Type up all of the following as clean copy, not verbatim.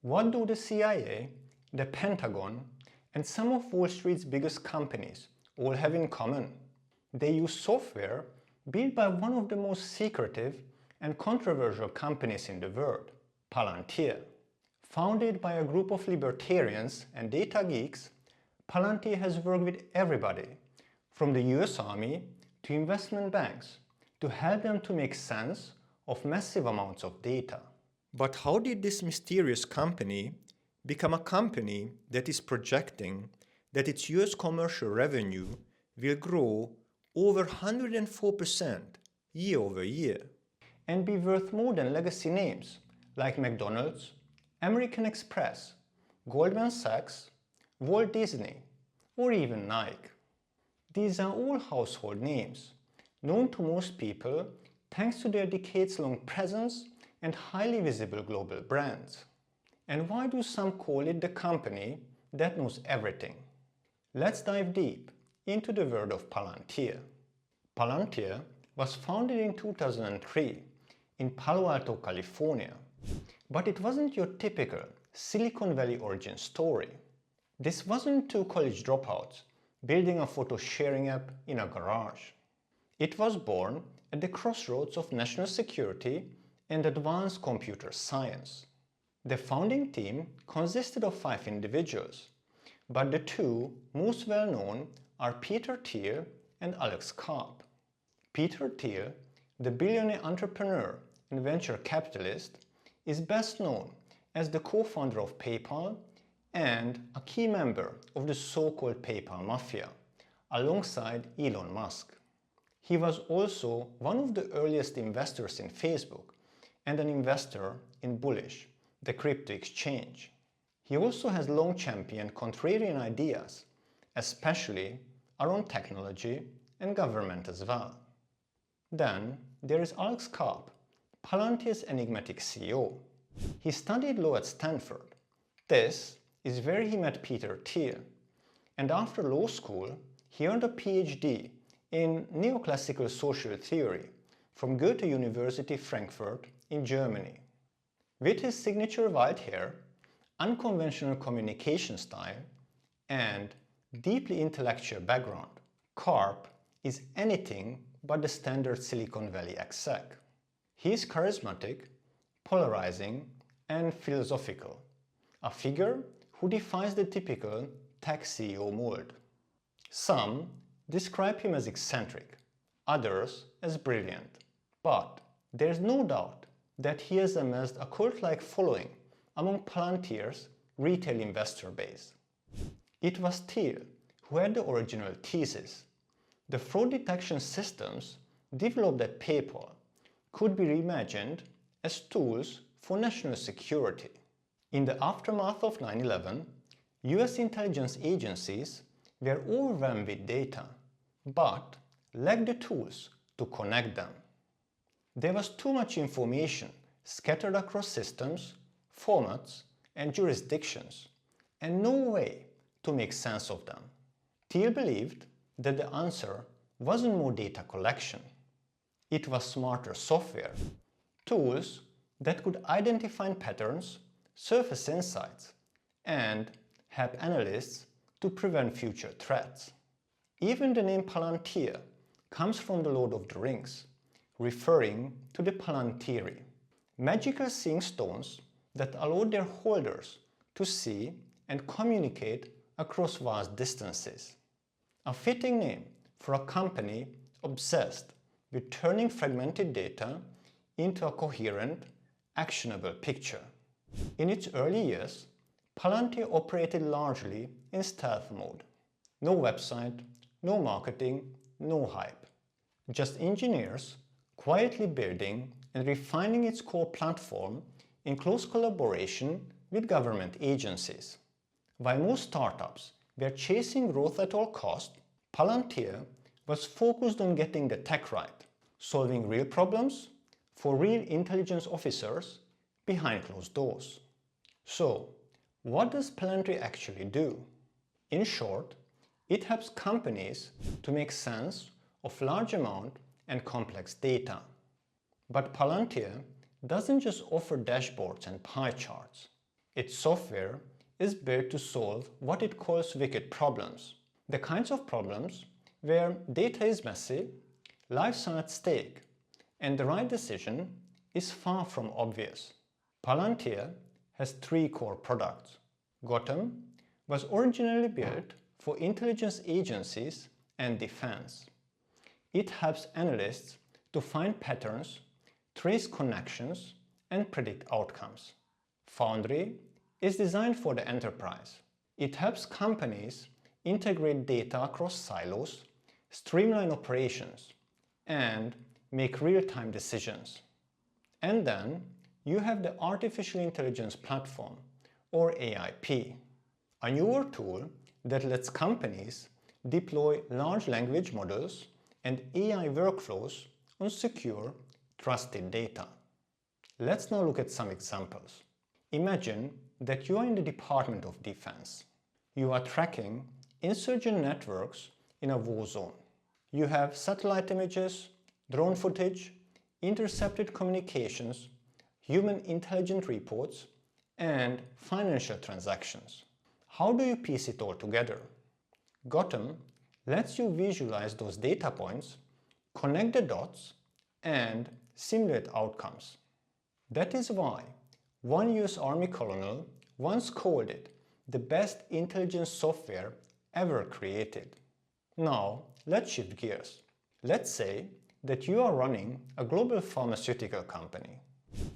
What do the CIA, the Pentagon, and some of Wall Street's biggest companies all have in common? They use software built by one of the most secretive and controversial companies in the world, Palantir. Founded by a group of libertarians and data geeks, Palantir has worked with everybody, from the US Army to investment banks, to help them to make sense of massive amounts of data. But how did this mysterious company become a company that is projecting that its US commercial revenue will grow over 104% year over year and be worth more than legacy names like McDonald's, American Express, Goldman Sachs, Walt Disney, or even Nike? These are all household names, known to most people thanks to their decades-long presence and highly visible global brands. And why do some call it the company that knows everything? Let's dive deep into the world of Palantir. Palantir was founded in 2003 in Palo Alto, California, but it wasn't your typical Silicon Valley origin story. This wasn't two college dropouts building a photo sharing app in a garage. It was born at the crossroads of national security and advanced computer science. The founding team consisted of 5 individuals, but the two most well known are Peter Thiel and Alex Karp. Peter Thiel, the billionaire entrepreneur and venture capitalist, is best known as the co-founder of PayPal and a key member of the so-called PayPal Mafia, alongside Elon Musk. He was also one of the earliest investors in Facebook and an investor in Bullish, the crypto exchange. He also has long championed contrarian ideas, especially around technology and government as well. Then there is Alex Karp, Palantir's enigmatic CEO. He studied law at Stanford. This is where he met Peter Thiel, and after law school he earned a PhD in neoclassical social theory from Goethe University Frankfurt in Germany. With his signature white hair, unconventional communication style, and deeply intellectual background, Karp is anything but the standard Silicon Valley exec. He is charismatic, polarizing, and philosophical, a figure who defies the typical tech CEO mold. Some describe him as eccentric, others as brilliant, but there's no doubt that he has amassed a cult-like following among Palantir's retail investor base. It was Thiel who had the original thesis. The fraud detection systems developed at PayPal could be reimagined as tools for national security. In the aftermath of 9/11, US intelligence agencies were overwhelmed with data, but lacked the tools to connect them. There was too much information scattered across systems, formats, and jurisdictions, and no way to make sense of them. Thiel believed that the answer wasn't more data collection. It was smarter software, tools that could identify patterns, surface insights, and help analysts to prevent future threats. Even the name Palantir comes from the Lord of the Rings, referring to the Palantiri, magical seeing stones that allowed their holders to see and communicate across vast distances. A fitting name for a company obsessed with turning fragmented data into a coherent, actionable picture. In its early years, Palantir operated largely in stealth mode. No website, no marketing, no hype. Just engineers quietly building and refining its core platform in close collaboration with government agencies. While most startups were chasing growth at all costs, Palantir was focused on getting the tech right, solving real problems for real intelligence officers behind closed doors. So, what does Palantir actually do? In short, it helps companies to make sense of large amount and complex data. But Palantir doesn't just offer dashboards and pie charts. Its software is built to solve what it calls wicked problems. The kinds of problems where data is messy, lives are at stake, and the right decision is far from obvious. Palantir has three core products. Gotham was originally built for intelligence agencies and defense. It helps analysts to find patterns, trace connections, and predict outcomes. Foundry is designed for the enterprise. It helps companies integrate data across silos, streamline operations, and make real-time decisions. And then you have the Artificial Intelligence Platform, or AIP, a newer tool that lets companies deploy large language models and AI workflows on secure, trusted data. Let's now look at some examples. Imagine that you are in the Department of Defense. You are tracking insurgent networks in a war zone. You have satellite images, drone footage, intercepted communications, human intelligence reports, and financial transactions. How do you piece it all together? Gotham lets you visualize those data points, connect the dots, and simulate outcomes. That is why one US Army colonel once called it the best intelligence software ever created. Now, let's shift gears. Let's say that you are running a global pharmaceutical company.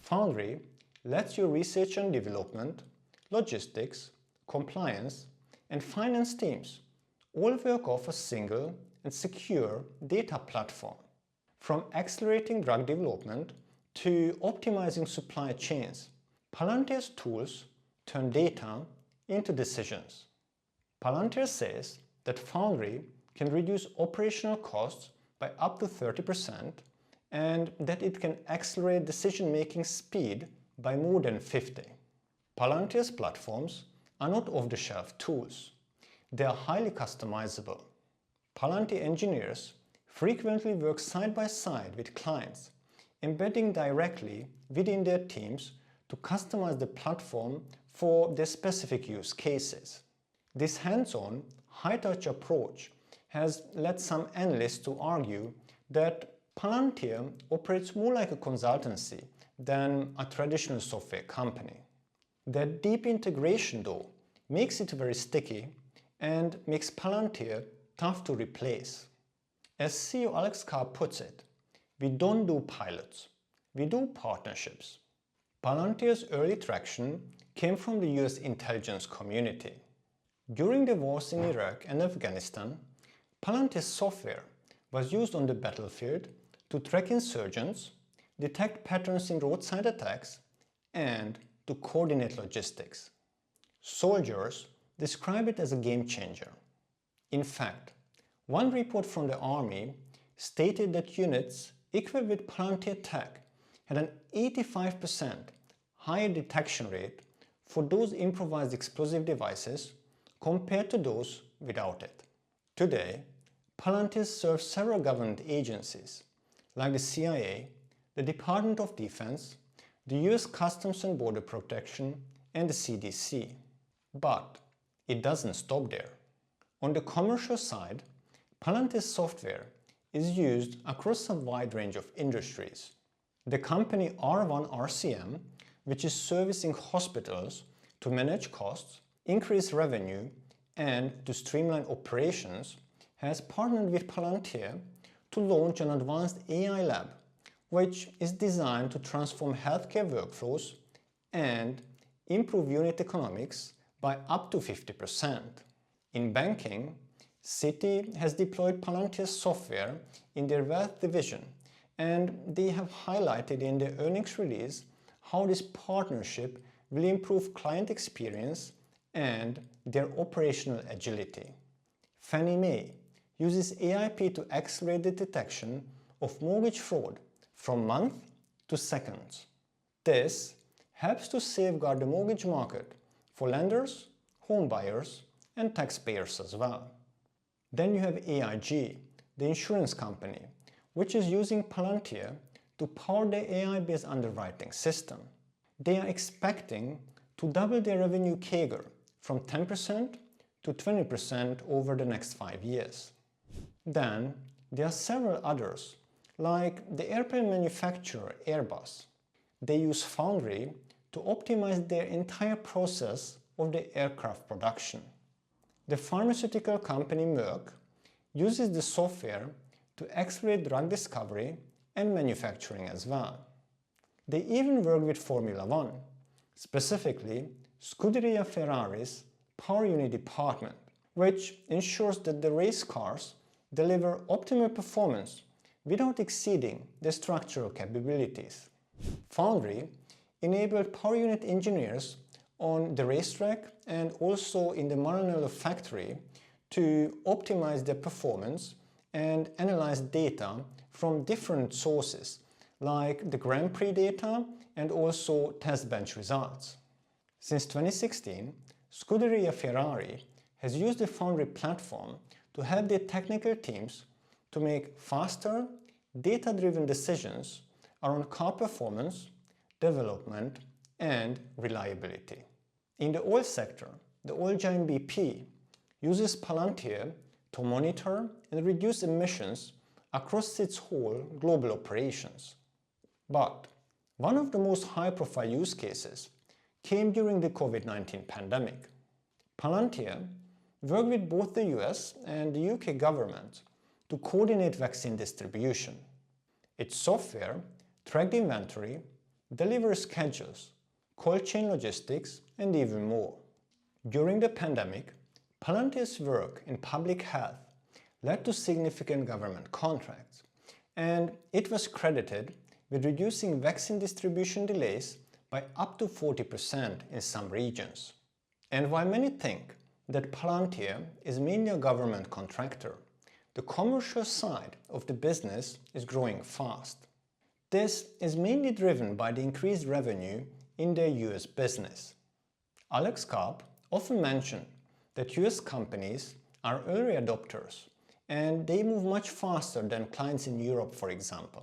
Foundry lets your research and development, logistics, compliance, and finance teams all work off a single and secure data platform. From accelerating drug development to optimizing supply chains, Palantir's tools turn data into decisions. Palantir says that Foundry can reduce operational costs by up to 30% and that it can accelerate decision-making speed by more than 50%. Palantir's platforms are not off-the-shelf tools. They are highly customizable. Palantir engineers frequently work side by side with clients, embedding directly within their teams to customize the platform for their specific use cases. This hands-on, high-touch approach has led some analysts to argue that Palantir operates more like a consultancy than a traditional software company. That deep integration, though, makes it very sticky and makes Palantir tough to replace. As CEO Alex Carr puts it, we don't do pilots, we do partnerships. Palantir's early traction came from the US intelligence community. During the wars in Iraq and Afghanistan, Palantir's software was used on the battlefield to track insurgents, detect patterns in roadside attacks, and to coordinate logistics. Soldiers describe it as a game changer. In fact, one report from the Army stated that units equipped with Palantir tech had an 85% higher detection rate for those improvised explosive devices compared to those without it. Today, Palantir serves several government agencies like the CIA, the Department of Defense, the US Customs and Border Protection, and the CDC. But it doesn't stop there. On the commercial side, Palantir's software is used across a wide range of industries. The company R1 RCM, which is servicing hospitals to manage costs, increase revenue, and to streamline operations, has partnered with Palantir to launch an advanced AI lab, which is designed to transform healthcare workflows and improve unit economics by up to 50%. In banking, Citi has deployed Palantir's software in their wealth division, and they have highlighted in their earnings release how this partnership will improve client experience and their operational agility. Fannie Mae uses AIP to accelerate the detection of mortgage fraud from months to seconds. This helps to safeguard the mortgage market for lenders, home buyers, and taxpayers as well. Then you have AIG, the insurance company, which is using Palantir to power their AI-based underwriting system. They are expecting to double their revenue CAGR from 10% to 20% over the next 5 years. Then there are several others, like the airplane manufacturer Airbus. They use Foundry to optimize their entire process of the aircraft production. The pharmaceutical company Merck uses the software to accelerate drug discovery and manufacturing as well. They even work with Formula One, specifically Scuderia Ferrari's power unit department, which ensures that the race cars deliver optimal performance without exceeding the structural capabilities. Foundry enabled power unit engineers on the racetrack and also in the Maranello factory to optimize their performance and analyze data from different sources like the Grand Prix data and also test bench results. Since 2016, Scuderia Ferrari has used the Foundry platform to help their technical teams to make faster, data-driven decisions around car performance, development, and reliability. In the oil sector, the oil giant BP uses Palantir to monitor and reduce emissions across its whole global operations. But one of the most high-profile use cases came during the COVID-19 pandemic. Palantir worked with both the US and the UK government to coordinate vaccine distribution. Its software tracked inventory, delivery schedules, cold chain logistics, and even more. During the pandemic, Palantir's work in public health led to significant government contracts, and it was credited with reducing vaccine distribution delays by up to 40% in some regions. And while many think that Palantir is mainly a government contractor, the commercial side of the business is growing fast. This is mainly driven by the increased revenue in their US business. Alex Karp often mentioned that US companies are early adopters and they move much faster than clients in Europe, for example.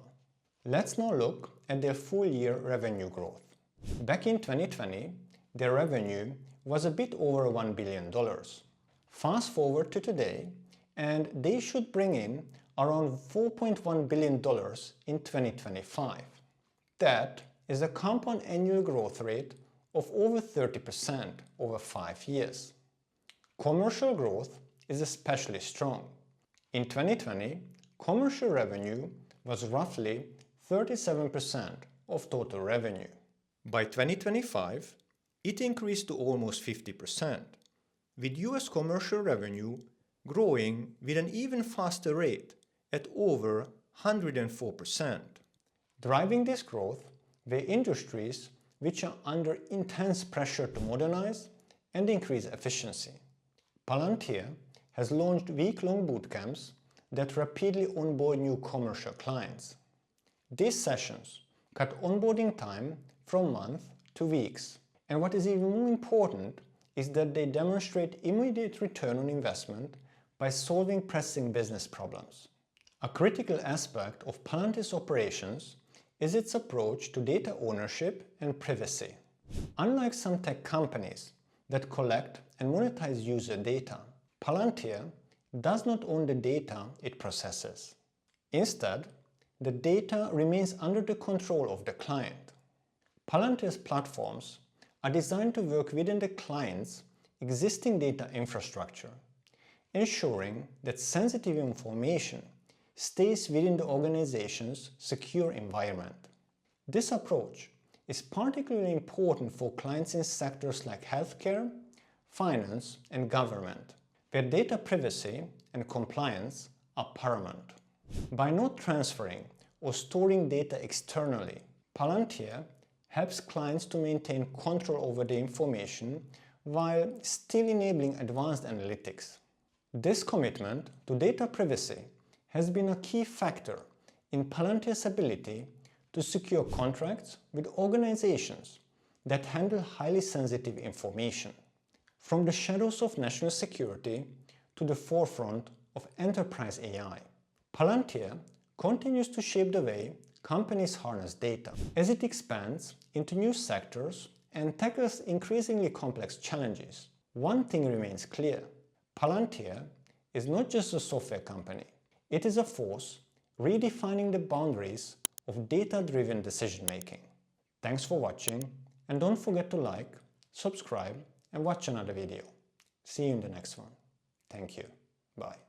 Let's now look at their full-year revenue growth. Back in 2020, their revenue was a bit over $1 billion. Fast forward to today, and they should bring in around $4.1 billion in 2025. That is a compound annual growth rate of over 30% over 5 years. Commercial growth is especially strong. In 2020, commercial revenue was roughly 37% of total revenue. By 2025, it increased to almost 50%, with US commercial revenue growing with an even faster rate at over 104%. Driving this growth were industries which are under intense pressure to modernize and increase efficiency. Palantir has launched week-long bootcamps that rapidly onboard new commercial clients. These sessions cut onboarding time from months to weeks. And what is even more important is that they demonstrate immediate return on investment by solving pressing business problems. A critical aspect of Palantir's operations is its approach to data ownership and privacy. Unlike some tech companies that collect and monetize user data, Palantir does not own the data it processes. Instead, the data remains under the control of the client. Palantir's platforms are designed to work within the client's existing data infrastructure, ensuring that sensitive information stays within the organization's secure environment. This approach is particularly important for clients in sectors like healthcare, finance, and government, where data privacy and compliance are paramount. By not transferring or storing data externally, Palantir helps clients to maintain control over the information while still enabling advanced analytics. This commitment to data privacy has been a key factor in Palantir's ability to secure contracts with organizations that handle highly sensitive information. From the shadows of national security to the forefront of enterprise AI, Palantir continues to shape the way companies harness data. As it expands into new sectors and tackles increasingly complex challenges. One thing remains clear: Palantir is not just a software company. It is a force redefining the boundaries of data-driven decision-making. Thanks for watching, and don't forget to like, subscribe, and watch another video. See you in the next one. Thank you. Bye.